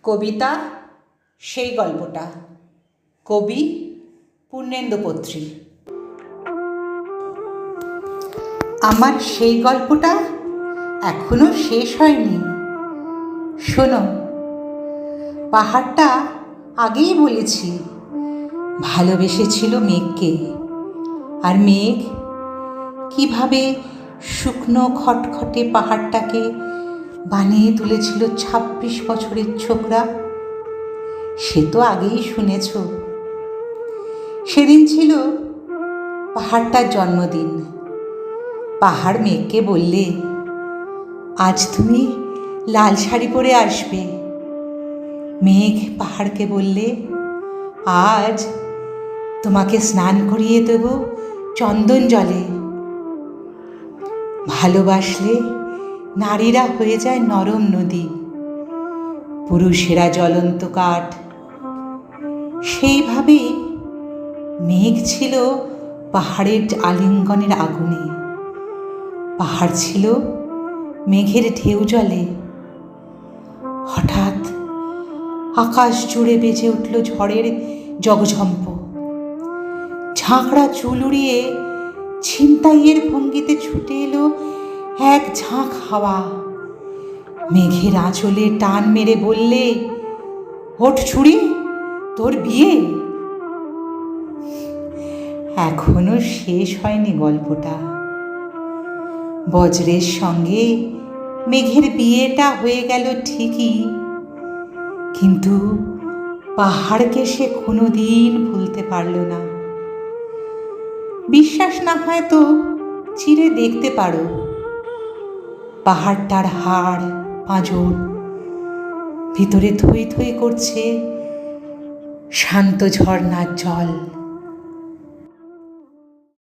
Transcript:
কবিতা সেই গল্পটা। কবি পূর্ণেন্দু পত্রী। আমার সেই গল্পটা এখনো শেষ হয়নি। শোনো, পাহাড়টা আগেই বলেছি ভালোবেসেছিল মেঘকে, আর মেঘ কিভাবে শুকনো খটখটে পাহাড়টাকে বানিয়ে তুলেছিল ২৬ বছরের ছোকরা, সে তো আগেই শুনেছ। সেদিন ছিল পাহাড়টার জন্মদিন। পাহাড় মেঘকে বললে, আজ তুমি লাল শাড়ি পরে আসবে। মেঘ পাহাড়কে বললে, আজ তোমাকে স্নান করিয়ে দেব চন্দন জলে। ভালোবাসলে নারীরা হয়ে যায় নরম নদী, পুরুষেরা জ্বলন্ত কাঠ। সেইভাবেই মেঘ ছিল পাহাড়ের আলিঙ্গনের আগুনে, পাহাড় ছিল মেঘের ঢেউ জলে। হঠাৎ আকাশ জুড়ে বেজে উঠল ঝড়ের জগঝম্প। ঝাঁকড়া চুল উড়িয়ে ছিনতাইয়ের ভঙ্গিতে ছুটে এলো এক ঝাঁক হাওয়া। মেঘের আঁচলে টান মেরে বললে, ওঠ ছুড়ি, তোর বিয়ে। এখনো শেষ হয়নি গল্পটা। বজ্রের সঙ্গে মেঘের বিয়েটা হয়ে গেল ঠিকই, কিন্তু পাহাড়কে সে কোনোদিন ভুলতে পারল না। বিশ্বাস না হয় তো চিরে দেখতে পারো পাহাড়টার হাড় পাঁজর, ভিতরে থই থই করছে শান্ত ঝর্ণার জল।